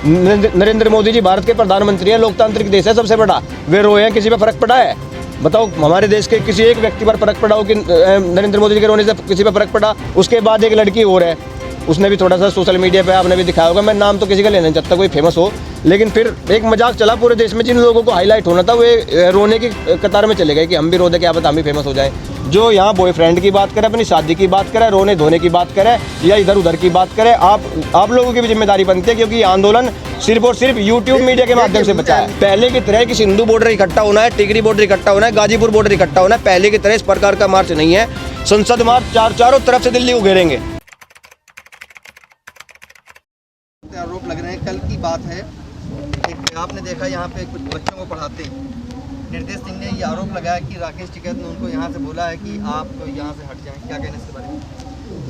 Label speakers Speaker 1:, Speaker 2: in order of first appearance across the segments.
Speaker 1: नरेंद्र मोदी जी भारत के प्रधानमंत्री हैं, लोकतांत्रिक देश है सबसे बड़ा, वे रोए हैं, किसी पे फर्क पड़ा है? बताओ, हमारे देश के किसी एक व्यक्ति पर फर्क पड़ा हो कि नरेंद्र मोदी जी के रोने से किसी पर फर्क पड़ा? उसके बाद एक लड़की और है, उसने भी थोड़ा सा सोशल मीडिया पे आपने भी दिखाया होगा, मैं नाम तो किसी का लेना नहीं चाहता, कोई फेमस हो, लेकिन फिर एक मजाक चला पूरे देश में, जिन लोगों को हाईलाइट होना था वे रोने की कतार में चले गए कि हम भी रो दे, क्या पता हम भी फेमस हो जाए। जो यहाँ बॉयफ्रेंड की बात करे, अपनी शादी की बात करे, रोने धोने की बात करे या इधर उधर की बात करे, आप लोगों की भी जिम्मेदारी बनती है, क्योंकि ये आंदोलन सिर्फ और सिर्फ यूट्यूब मीडिया के माध्यम से बचा है। पहले की तरह कि सिंधु बॉर्डर इकट्ठा होना है, टिगरी बॉर्डर इकट्ठा होना है, गाजीपुर बॉर्डर इकट्ठा होना है, पहले की तरह इस प्रकार का मार्च नहीं है। संसद मार्च चारों तरफ से दिल्ली उघेरेंगे।
Speaker 2: आरोप लग रहे हैं, कल की बात है, एक आपने देखा यहाँ पे कुछ बच्चों को पढ़ाते निर्देश सिंह ने ये आरोप लगाया कि राकेश टिकैत ने उनको यहाँ से बोला है कि आप यहाँ से हट जाएं, क्या कहने इसके बारे में?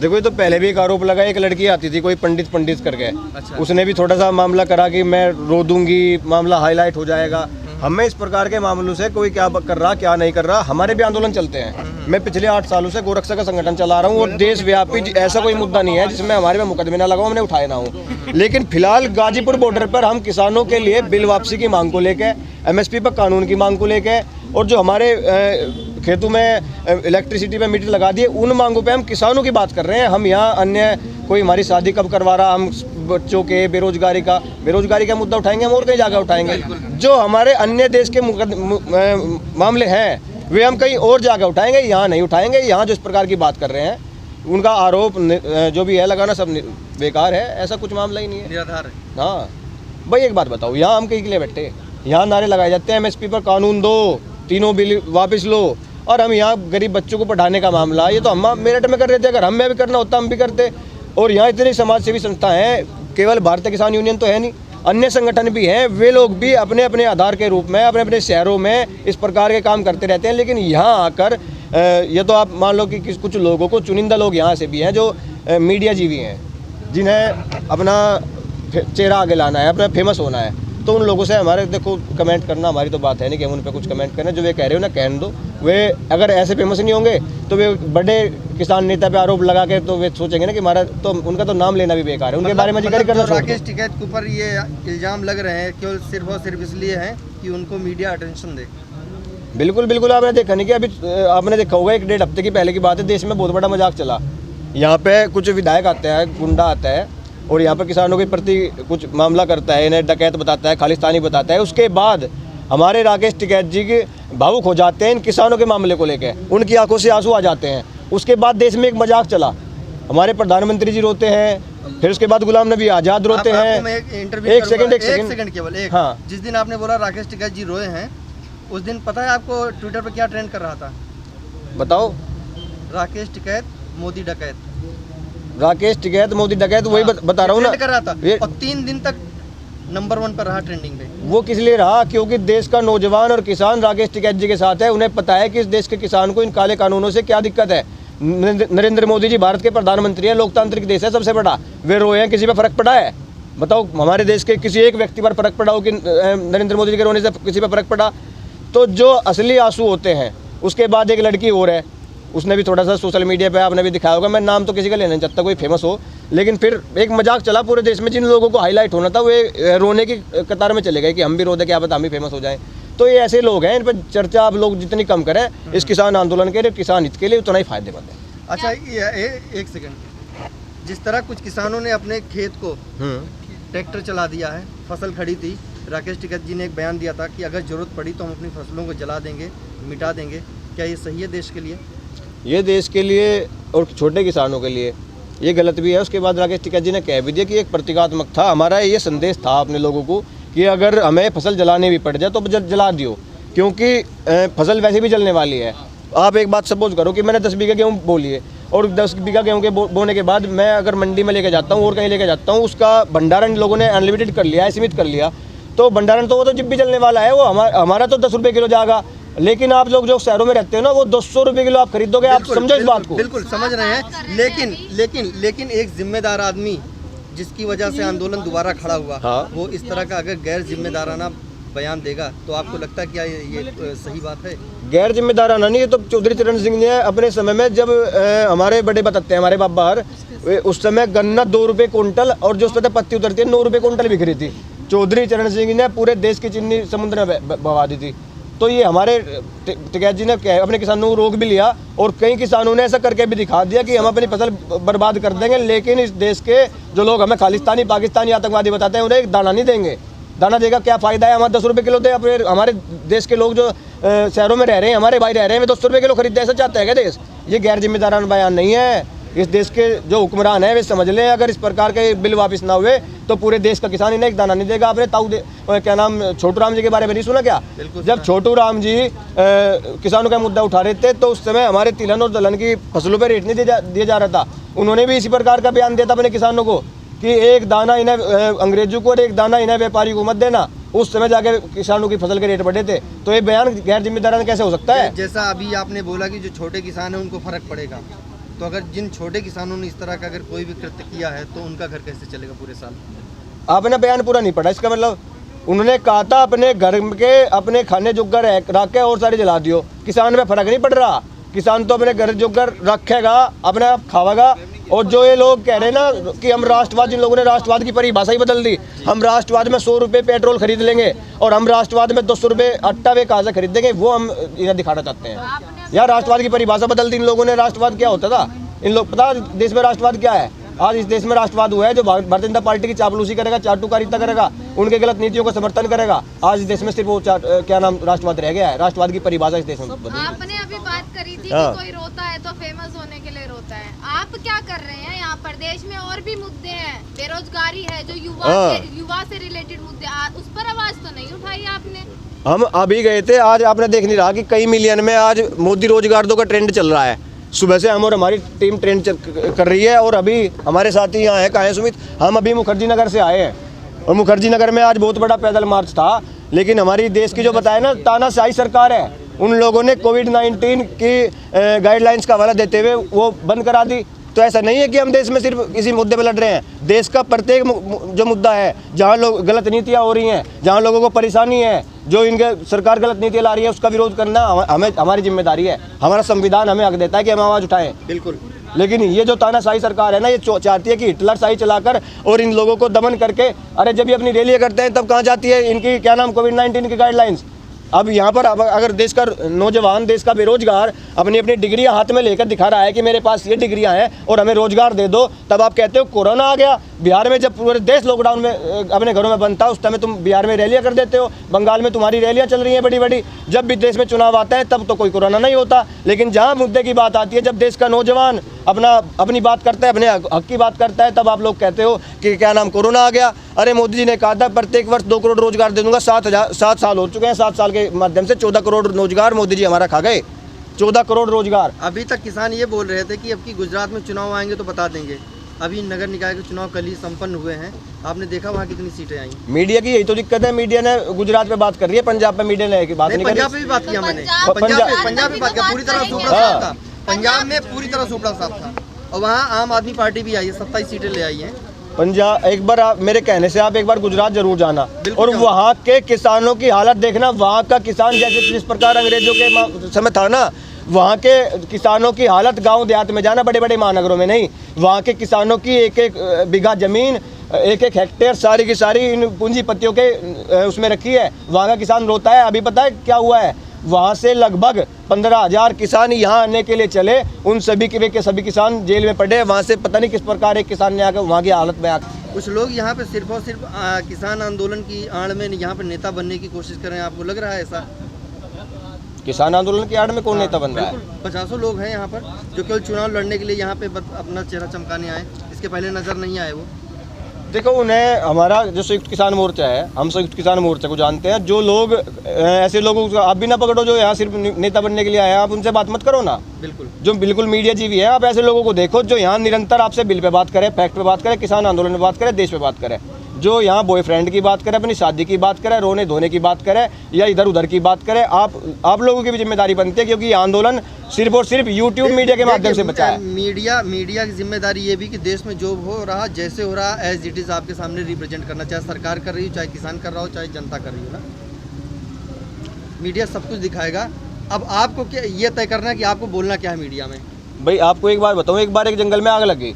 Speaker 1: देखो, ये तो पहले भी एक आरोप लगा, एक लड़की आती थी कोई पंडित करके,
Speaker 2: अच्छा।
Speaker 1: उसने भी थोड़ा सा मामला करा कि मैं रो दूंगी, मामला हाईलाइट हो जाएगा। हमें इस प्रकार के मामलों से कोई क्या कर रहा क्या नहीं कर रहा, हमारे भी आंदोलन चलते हैं। मैं पिछले 8 सालों से गोरक्षा का संगठन चला रहा हूँ और देशव्यापी ऐसा कोई मुद्दा नहीं है जिसमें हमारे पे मुकदमे ना लगाओ, हमने उठाए ना हूँ। लेकिन फिलहाल गाजीपुर बॉर्डर पर हम किसानों के लिए बिल वापसी की मांग को लेकर, MSP पर कानून की मांग को लेकर, और जो हमारे खेतों में इलेक्ट्रिसिटी पे मीटर लगा दिए, उन मांगों पे हम किसानों की बात कर रहे हैं। हम यहाँ अन्य कोई हमारी शादी कब करवा रहा, हम बच्चों के बेरोजगारी का मुद्दा उठाएंगे, हम और कई जगह उठाएंगे। जो हमारे अन्य देश के मामले हैं वे हम कहीं और जगह उठाएंगे, यहाँ नहीं उठाएंगे। यहाँ जो इस प्रकार की बात कर रहे हैं, उनका आरोप जो भी है लगाना सब बेकार है, ऐसा कुछ मामला ही नहीं है,
Speaker 2: निराधार है।
Speaker 1: हाँ भाई, एक बात बताओ, यहाँ हम कहीं के लिए बैठे? यहाँ नारे लगाए जाते हैं MSP पर कानून दो, तीनों बिल वापस लो, और हम यहाँ गरीब बच्चों को पढ़ाने का मामला, ये तो हम मेरठ में कर रहे थे, अगर हमें भी करना होता हम भी करते। और यहाँ इतनी समाज सेवी संस्था हैं, केवल भारतीय किसान यूनियन तो है नहीं, अन्य संगठन भी हैं, वे लोग भी अपने अपने आधार के रूप में अपने अपने शहरों में इस प्रकार के काम करते रहते हैं। लेकिन यहाँ आकर ये तो आप मान लो कि कुछ लोगों को, चुनिंदा लोग यहाँ से भी हैं जो मीडिया जीवी हैं, जिन्हें अपना चेहरा आगे लाना है, अपना फेमस होना है, तो उन लोगों से हमारे, देखो, कमेंट करना हमारी तो बात है नहीं कि हम उन पर कुछ कमेंट करें। जो वे कह रहे हो ना, कहने दो। वे अगर ऐसे फेमस नहीं होंगे तो वे बड़े किसान नेता पे आरोप लगा के तो वे सोचेंगे ना कि हमारा तो, उनका तो नाम लेना भी बेकार है, उनके बारे में जिक्र करना।
Speaker 2: राकेश टिकैत के ऊपर ये इल्जाम लग रहे हैं केवल सिर्फ और सिर्फ इसलिए है कि उनको मीडिया अटेंशन दे।
Speaker 1: बिल्कुल बिल्कुल, आपने देखा नहीं कि अभी आपने देखा होगा 1-1.5 हफ्ते की पहले की बात है, देश में बहुत बड़ा मजाक चला। यहाँ पे कुछ विधायक आते हैं, गुंडा आता है और यहाँ पर किसानों के प्रति कुछ मामला करता है, इन्हें डकैत बताता है, खालिस्तानी बताता है। उसके बाद हमारे राकेश टिकैत जी के भावुक हो जाते हैं इन किसानों के मामले को लेकर, उनकी आंखों से आंसू आ जाते हैं। उसके बाद देश में एक मजाक चला, हमारे प्रधानमंत्री जी रोते हैं, फिर उसके बाद गुलाम नबी आज़ाद रोते हैं।
Speaker 2: एक सेकंड केवल एक।
Speaker 1: हाँ,
Speaker 2: जिस दिन आपने बोला राकेश टिकैत जी रोए हैं, उस दिन पता है आपको ट्विटर पर क्या ट्रेंड कर रहा था?
Speaker 1: बताओ।
Speaker 2: राकेश टिकैत मोदी डकैत,
Speaker 1: राकेश टिकैत मोदी डकैत, वही बता रहा हूँ ना,
Speaker 2: कर रहा था। और 3 दिन तक नंबर 1 पर रहा ट्रेंडिंग पे। वो
Speaker 1: किस लिए रहा? क्योंकि देश का नौजवान और किसान राकेश टिकैत जी के साथ है। उन्हें पता है कि इस देश के किसान को इन काले कानूनों से क्या दिक्कत है। नरेंद्र मोदी जी भारत के प्रधानमंत्री हैं, लोकतांत्रिक देश है सबसे बड़ा, वे रोए हैं, किसी पर फर्क पड़ा है? बताओ, हमारे देश के किसी एक व्यक्ति पर फर्क पड़ा हो कि नरेंद्र मोदी जी के रोने से किसी पर फर्क पड़ा? तो जो असली आंसू होते हैं, उसके बाद एक लड़की और है, उसने भी थोड़ा सा सोशल मीडिया पे आपने भी दिखाया होगा, मैं नाम तो किसी का लेना नहीं चाहता, कोई फेमस हो, लेकिन फिर एक मजाक चला पूरे देश में, जिन लोगों को हाईलाइट होना था वे रोने की कतार में चले गए कि हम भी रो दे, क्या पता हम भी फेमस हो जाएं। तो ये ऐसे लोग हैं, इन पर चर्चा आप लोग जितनी कम करें इस किसान आंदोलन के लिए, किसान हित के लिए, उतना ही फायदेमंद है।
Speaker 2: अच्छा, एक सेकंड, जिस तरह कुछ किसानों ने अपने खेत को ट्रैक्टर चला दिया है, फसल खड़ी थी, राकेश टिकैत जी ने एक बयान दिया था कि अगर जरूरत पड़ी तो हम अपनी फसलों को जला देंगे, मिटा देंगे, क्या ये सही है देश के लिए?
Speaker 1: ये देश के लिए और छोटे किसानों के लिए ये गलत भी है। उसके बाद राकेश टिकैत जी ने कह भी दिया कि एक प्रतीकात्मक था, हमारा ये संदेश था अपने लोगों को कि अगर हमें फसल जलाने भी पड़ जाए तो जला दियो, क्योंकि फसल वैसे भी जलने वाली है। आप एक बात सपोज करो कि मैंने 10 बीघा गेहूँ बो लिए, और 10 बीघा गेहूँ के बोने के बाद मैं अगर मंडी में लेके जाता हूँ और कहीं लेके जाता हूँ, उसका भंडारण लोगों ने अनलिमिटेड कर लिया है, सीमित कर लिया, तो भंडारण तो वो तो जब भी जलने वाला है, वो हमारा तो 10 रुपये किलो जाएगा। लेकिन आप लोग जो शहरों में रहते हो ना, वो 200 रुपये किलो आप खरीदोगे। आप समझो इस बात को।
Speaker 2: बिल्कुल समझ रहे हैं, लेकिन एक जिम्मेदार आदमी जिसकी वजह से आंदोलन दोबारा खड़ा हुआ,
Speaker 1: हाँ, वो
Speaker 2: इस तरह का अगर गैर जिम्मेदाराना बयान देगा तो आपको लगता है क्या ये सही बात है?
Speaker 1: गैर जिम्मेदाराना नहीं, ये तो चौधरी चरण सिंह ने अपने समय में, जब हमारे बड़े बताते हैं, हमारे बाप बाहर, उस समय गन्ना 2 रुपये कुंटल और जो उस पर पत्ती उतरती है 9 रुपये कुंटल बिक रही थी। चौधरी चरण सिंह ने पूरे देश की चीनी समुद्र में बहा दी थी। तो ये हमारे टिकैत जी ने अपने किसानों को रोक भी लिया और कई किसानों ने ऐसा करके भी दिखा दिया कि हम अपनी फसल बर्बाद कर देंगे, लेकिन इस देश के जो लोग हमें खालिस्तानी पाकिस्तानी आतंकवादी बताते हैं उन्हें एक दाना नहीं देंगे। दाना देगा क्या फ़ायदा है? हमारे 10 रुपये किलो दे, अपने हमारे देश के लोग जो शहरों में रह रहे हैं, हमारे भाई रह रहे हैं, वे 10 रुपये किलो खरीदते ऐसा चाहते हैं क्या देश? ये गैर जिम्मेदाराना बयान नहीं है। इस देश के जो हुक्मरान हैं वे समझ लें, अगर इस प्रकार के बिल वापस ना हुए तो पूरे देश का किसान इन्हें एक दाना नहीं देगा। आपने क्या नाम छोटू राम जी के बारे में नहीं सुना क्या? जब छोटू राम जी किसानों का मुद्दा उठा रहे थे तो उस समय हमारे तिलहन और दलहन की फसलों पर रेट नहीं दिया जा रहा था। उन्होंने भी इसी प्रकार का बयान दिया था अपने किसानों को कि एक दाना इन्हें अंग्रेजों को और एक दाना इन्हें व्यापारी को मत देना। उस समय जाके किसानों की फसल के रेट बढ़े थे। तो ये बयान गैर जिम्मेदाराना कैसे हो सकता है?
Speaker 2: जैसा अभी आपने बोला कि जो छोटे किसान हैं उनको फर्क पड़ेगा, तो अगर जिन छोटे किसानों ने इस तरह का अगर कोई भी कृत्य किया है तो उनका घर कैसे चलेगा पूरे साल?
Speaker 1: आपने बयान पूरा नहीं पढ़ा। इसका मतलब उन्होंने कहा था अपने घर के अपने खाने जुग्गर रख के और सारे जला दियो। किसान में फर्क नहीं पड़ रहा। किसान तो अपने घर जुग्गर रखेगा, अपने आप खावेगा। और जो ये लोग कह रहे हैं ना कि हम राष्ट्रवाद, जिन लोगों ने राष्ट्रवाद की परिभाषा ही बदल दी, हम राष्ट्रवाद में 100 रुपये पेट्रोल खरीद लेंगे और हम राष्ट्रवाद में 200 रुपये आटा वे कहाँ से खरीदेंगे, वो हम इन्हें दिखाना चाहते हैं। यार राष्ट्रवाद की परिभाषा बदल दी इन लोगों ने। राष्ट्रवाद क्या होता था? इन लोग पता देश में राष्ट्रवाद क्या है? आज इस देश में राष्ट्रवाद हुआ है जो भारतीय जनता पार्टी की चापलूसी करेगा, चाटुकारिता करेगा, उनके गलत नीतियों का समर्थन करेगा। आज इस देश में सिर्फ वो क्या नाम राष्ट्रवाद रह गया है। राष्ट्रवाद की परिभाषा इस देश में
Speaker 3: आपने अभी बात करी थी कि कोई रोता है तो फेमस होने के लिए रोता है। आप क्या कर रहे हैं यहाँ पर? देश में और भी मुद्दे हैं, बेरोजगारी है, जो युवा से रिलेटेड मुद्दे, उस पर आवाज तो नहीं उठाई आपने?
Speaker 1: हम अभी गए थे, आज आपने देख नहीं रहा कि कई मिलियन में आज मोदी रोजगार दो का ट्रेंड चल रहा है। सुबह से हम और हमारी टीम ट्रेंड कर रही है। और अभी हमारे साथी यहाँ है, कहाँ है सुमित? हम अभी मुखर्जी नगर से आए हैं और मुखर्जी नगर में आज बहुत बड़ा पैदल मार्च था। लेकिन हमारी देश की जो बताया ना तानाशाही सरकार है, उन लोगों ने कोविड-19 की गाइडलाइंस का हवाला देते हुए वो बंद करा दी। तो ऐसा नहीं है कि हम देश में सिर्फ इसी मुद्दे पर लड़ रहे हैं। देश का प्रत्येक जो मुद्दा है, जहाँ लोग गलत नीतियाँ हो रही हैं, जहाँ लोगों को परेशानी है, जो इनके सरकार गलत नीतियाँ ला रही है, उसका विरोध करना हमें हमारी जिम्मेदारी है। हमारा संविधान हमें हक देता है कि हम आवाज़ उठाएं।
Speaker 2: बिल्कुल।
Speaker 1: लेकिन ये जो तानाशाही सरकार है ना, ये चाहती है कि हिटलर शाही चलाकर और इन लोगों को दमन करके, अरे जब ये अपनी रैलियाँ करते हैं तब कहाँ जाती है इनकी क्या नाम कोविड-19 की गाइडलाइंस। अब यहाँ पर अगर देश का नौजवान, देश का बेरोजगार अपनी अपनी डिग्रियाँ हाथ में लेकर दिखा रहा है कि मेरे पास ये डिग्रियाँ हैं और हमें रोजगार दे दो, तब आप कहते हो कोरोना आ गया। बिहार में जब पूरे देश लॉकडाउन में अपने घरों में बंद था, उस समय तुम बिहार में रैलियाँ कर देते हो। बंगाल में तुम्हारी रैलियाँ चल रही हैं बड़ी बड़ी। जब भी देश में चुनाव आता है तब तो कोई कोरोना नहीं होता। लेकिन जहाँ मुद्दे की बात आती है, जब देश का नौजवान अपनी बात करता है, अपने हक की बात करता है, तब आप लोग कहते हो कि क्या नाम कोरोना आ गया। अरे मोदी जी ने कहा था प्रत्येक वर्ष 2 करोड़ रोजगार दे दूंगा। 7 साल हो चुके हैं। 7 साल के माध्यम से 14 करोड़ रोजगार मोदी जी हमारा खा गए। 14 करोड़ रोजगार।
Speaker 2: अभी तक किसान ये बोल रहे थे कि अब की गुजरात में चुनाव आएंगे तो बता देंगे। अभी नगर निकाय के चुनाव कल ही संपन्न हुए हैं, आपने देखा वहाँ कितनी सीटें आई।
Speaker 1: मीडिया की यही तो दिक्कत है। मीडिया ने गुजरात पे बात कर रही है, पंजाब पे मीडिया ने बात नहीं कर रही।
Speaker 2: पंजाब पे भी बात किया मैंने, पंजाब पे बात किया। पूरी तरह सुपड़ा साफ था पंजाब में, पूरी तरह सुपड़ा साफ था। और वहाँ आम आदमी पार्टी भी आई है, 27 सीटें ले आई हैं।
Speaker 1: पंजाब, एक बार आप मेरे कहने से आप एक बार गुजरात जरूर जाना और वहाँ के किसानों की हालत देखना। वहाँ का किसान जैसे जिस प्रकार अंग्रेजों के समय था ना, वहाँ के किसानों की हालत, गांव देहात में जाना, बड़े बड़े महानगरों में नहीं। वहाँ के किसानों की एक एक बीघा जमीन, एक एक हेक्टेयर सारी की सारी इन पूंजीपतियों के उसमें रखी है। वहाँ का किसान रोता है। अभी पता है क्या हुआ है? वहाँ से लगभग 15,000 किसान यहाँ आने के लिए चले, उन सभी के सभी किसान जेल में पड़े। वहाँ से पता नहीं किस प्रकार एक किसान ने आकर वहाँ की हालत में आकर,
Speaker 2: कुछ लोग यहाँ पे सिर्फ और सिर्फ किसान आंदोलन की आड़ में यहाँ पे नेता बनने की कोशिश कर रहे हैं। आपको लग रहा है ऐसा?
Speaker 1: किसान आंदोलन की आड़ में कौन नेता बन रहा है?
Speaker 2: 50 लोग हैं यहाँ पर जो केवल चुनाव लड़ने के लिए यहाँ पे अपना चेहरा चमकाने आए। इसके पहले नजर नहीं आए वो।
Speaker 1: देखो, उन्हें हमारा जो संयुक्त किसान मोर्चा है, हम संयुक्त किसान मोर्चा को जानते हैं। जो लोग ऐसे लोगों को आप भी ना पकड़ो जो यहाँ सिर्फ नेता बनने के लिए आए हैं, आप उनसे बात मत करो ना।
Speaker 2: बिल्कुल,
Speaker 1: जो बिल्कुल मीडिया जीवी है, आप ऐसे लोगों को देखो जो यहाँ निरंतर आपसे बिल पे बात करे, फैक्ट पे बात करे, किसान आंदोलन पे बात करे, देश पे बात करे। जो यहाँ बॉयफ्रेंड की बात करे, अपनी शादी की बात करे, रोने धोने की बात करे या इधर उधर की बात करे, आप लोगों की भी जिम्मेदारी बनती है। क्योंकि ये आंदोलन सिर्फ और सिर्फ यूट्यूब मीडिया के माध्यम से बचा है।
Speaker 2: मीडिया की जिम्मेदारी ये भी कि देश में जो हो रहा, जैसे हो रहा, एज इट इज आपके सामने रिप्रेजेंट करना, चाहे सरकार कर रही हो, चाहे किसान कर रहा हो, चाहे जनता कर रही हो ना। मीडिया सब कुछ दिखाएगा। अब आपको क्या ये तय करना है कि आपको बोलना क्या है मीडिया में।
Speaker 1: भाई आपको एक बार बताऊँ, एक बार एक जंगल में आग लगी,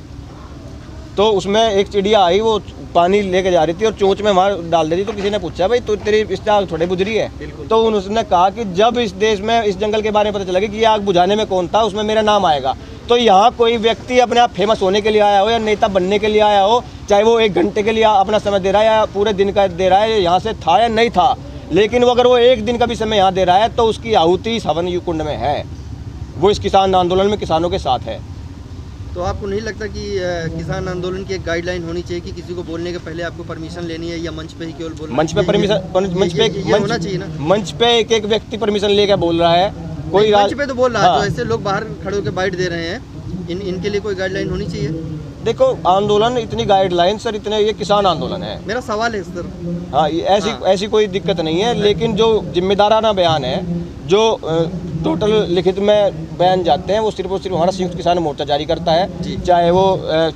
Speaker 1: तो उसमें एक चिड़िया आई, वो पानी लेके जा रही थी और चोंच में वहाँ डाल देती। तो किसी ने पूछा भाई तो तेरी इस आग थोड़ी बुझ रही है? तो उसने कहा कि जब इस देश में इस जंगल के बारे में पता चला कि ये आग बुझाने में कौन था, उसमें मेरा नाम आएगा। तो यहाँ कोई व्यक्ति अपने आप फेमस होने के लिए आया हो या नेता बनने के लिए आया हो, चाहे वो 1 घंटे के लिए अपना समय दे रहा है या पूरे दिन का दे रहा है, यहाँ से था या नहीं था, लेकिन वो अगर वो 1 दिन का भी समय यहाँ दे रहा है तो उसकी आहुति इस हवन कुंड में है, वो इस किसान आंदोलन में किसानों के साथ है।
Speaker 2: तो आपको नहीं लगता कि किसान आंदोलन की एक गाइडलाइन होनी चाहिए कि किसी को बोलने के पहले आपको परमिशन लेनी है, या मंच पे ही केवल बोलना?
Speaker 1: मंच पे परमिशन,
Speaker 2: होना चाहिए ना।
Speaker 1: मंच पे एक व्यक्ति परमिशन लेकर बोल रहा है, कोई
Speaker 2: मंच पे तो बोल रहा है,
Speaker 1: हाँ।
Speaker 2: तो ऐसे लोग बाहर खड़े होकर बाइट दे रहे हैं, इनके लिए कोई गाइडलाइन होनी चाहिए?
Speaker 1: देखो आंदोलन इतनी गाइडलाइन सर, इतने ये किसान आंदोलन है।
Speaker 2: मेरा सवाल है सर।
Speaker 1: हाँ, ऐसी कोई दिक्कत नहीं है, लेकिन जो जिम्मेदाराना बयान है, जो टोटल लिखित में बयान जाते हैं, वो सिर्फ और सिर्फ हमारा संयुक्त किसान मोर्चा जारी करता है, चाहे वो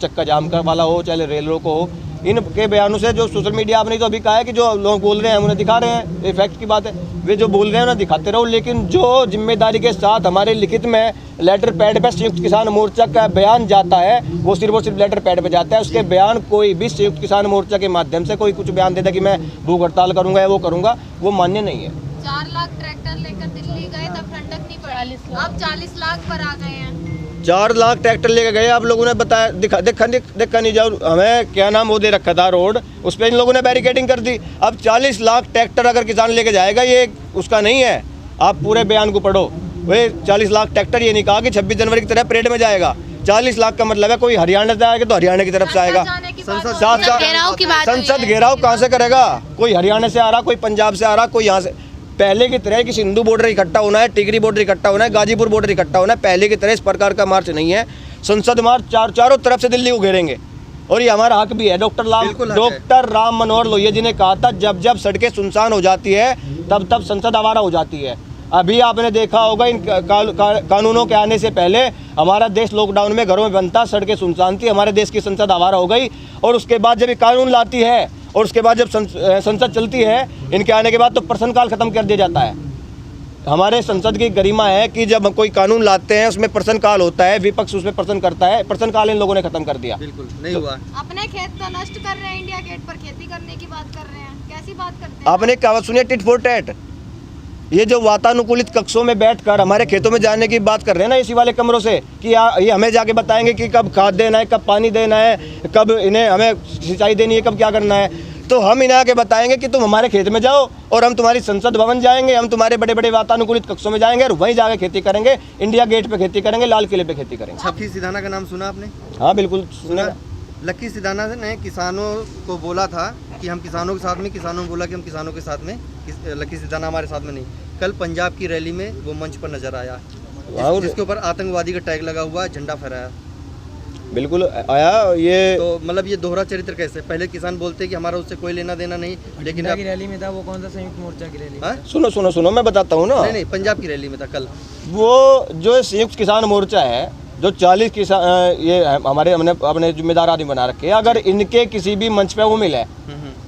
Speaker 1: चक्का जाम का वाला हो, चाहे रेल रोको हो। इनके बयानों से जो सोशल मीडिया आपने तो अभी कहा है कि जो लोग बोल रहे हैं उन्हें दिखा रहे हैं, ये फैक्ट की बात है, वे जो बोल रहे हैं उन्हें दिखाते रहो, लेकिन जो जिम्मेदारी के साथ हमारे लिखित में लेटर पैड पे संयुक्त किसान मोर्चा का बयान जाता है, वो सिर्फ और सिर्फ लेटर पैड पे जाता है। उसके बयान कोई भी संयुक्त किसान मोर्चा के माध्यम से कोई कुछ बयान देता कि मैं भूख हड़ताल करूंगा या वो करूंगा, वो मान्य नहीं है।
Speaker 3: 4 लाख ट्रैक्टर लेकर दिल्ली गए तब ठंडक नहीं पड़ी, अब 40 लाख पर आ गए हैं।
Speaker 1: 4 लाख ट्रैक्टर लेके गए, आप लोगों ने बताया, देखा नहीं जाओ, हमें क्या नाम वो दे रखा था रोड, उस पर इन लोगों ने बैरिकेडिंग कर दी। अब 40 लाख ट्रैक्टर अगर किसान लेके जाएगा, ये उसका नहीं है। आप पूरे बयान को पढ़ो, वे 40 लाख ट्रैक्टर, ये नहीं कहा कि 26 जनवरी की तरह परेड में जाएगा। 40 लाख का मतलब है कोई हरियाणा से आएगा तो हरियाणा की तरफ से आएगा। संसद घेराव कहाँ से करेगा? कोई हरियाणा से आ रहा, कोई पंजाब से आ रहा, कोई यहाँ से। पहले की तरह कि सिंधु बॉर्डर इकट्ठा होना है, टिकरी बॉर्डर इकट्ठा होना है, गाजीपुर बॉर्डर इकट्ठा होना है, पहले की तरह इस प्रकार का मार्च नहीं है। संसद मार्च चारों तरफ से दिल्ली को घेरेंगे और ये हमारा हक भी है। डॉक्टर राम मनोहर लोहिया जी ने कहा था, जब जब सड़कें सुनसान हो जाती है तब तब संसद आवारा हो जाती है। अभी आपने देखा होगा इन कानूनों के आने से पहले हमारा देश लॉकडाउन में घरों में बंद था, सड़कें सुनसान थी, हमारे देश की संसद आवारा हो गई। और उसके बाद जब ये कानून लाती है और उसके बाद जब संसद चलती है, इनके आने के बाद तो प्रश्नकाल खत्म कर दिया जाता है। हमारे संसद की गरिमा है कि जब कोई कानून लाते हैं उसमें प्रश्नकाल होता है, विपक्ष उसमें प्रश्न करता है, प्रश्नकाल इन लोगों ने खत्म कर दिया।
Speaker 2: बिल्कुल नहीं हुआ।
Speaker 3: अपने खेत तो नष्ट कर रहे हैं, इंडिया गेट पर खेती करने की बात कर रहे हैं, कैसी बात करते हैं?
Speaker 1: आपने कहावत सुनी है टिट फॉर टैट? ये जो वातानुकूलित कक्षों में बैठकर हमारे खेतों में जाने की बात कर रहे हैं ना, इसी वाले कमरों से, कि ये हमें जाके बताएंगे कि कब खाद देना है, कब पानी देना है, कब इन्हें हमें सिंचाई देनी है, कब क्या करना है। तो हम इन्हें आके बताएंगे कि तुम हमारे खेत में जाओ और हम तुम्हारी संसद भवन जाएंगे, हम तुम्हारे बड़े बड़े वातानुकूलित कक्षों में जाएंगे और वहीं जाके खेती करेंगे, इंडिया गेट पे खेती करेंगे, लाल किले पे खेती करेंगे।
Speaker 2: लक्की सिधाना का नाम सुना आपने?
Speaker 1: हाँ बिल्कुल सुना।
Speaker 2: लक्की सिधाना ने किसानों को बोला था कि हम किसानों के साथ में, किसानों ने बोला कि हम किसानों के साथ में, लक्की सिधाना हमारे साथ में नहीं। कल पंजाब की रैली में वो मंच पर नजर आया, जिसके ऊपर आतंकवादी का टैग लगा हुआ, झंडा फहराया।
Speaker 1: बिल्कुल आया। ये
Speaker 2: तो मतलब ये दोहरा चरित्र कैसे? पहले किसान बोलते कि हमारा उससे कोई लेना देना नहीं, लेकिन
Speaker 4: की रैली में था वो, कौन सा संयुक्त मोर्चा की रैली?
Speaker 2: हाँ?
Speaker 1: सुनो मैं बताता हूँ ना।
Speaker 2: नहीं, पंजाब की रैली में था कल।
Speaker 1: वो जो संयुक्त किसान मोर्चा है, जो 40 किसान, ये हमारे हमने अपने जिम्मेदार आदमी बना रखे हैं, अगर इनके किसी भी मंच पे वो मिले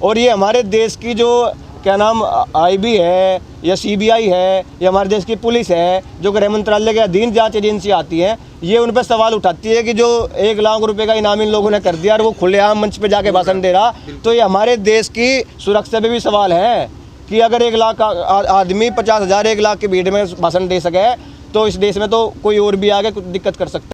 Speaker 1: और ये हमारे देश की जो क्या नाम IB है या CBI है या हमारे देश की पुलिस है, जो गृह मंत्रालय के अधीन जांच एजेंसी आती है, ये उन पर सवाल उठाती है कि जो 1 लाख रुपए का इनाम इन लोगों ने कर दिया और वो खुलेआम मंच पे जाके भाषण दे रहा, तो ये हमारे देश की सुरक्षा पे भी सवाल है कि अगर 1 लाख आदमी 50,000 1 लाख की भीड़ में भाषण दे सके, तो इस देश में तो कोई और भी आगे कुछ दिक्कत कर सकता है।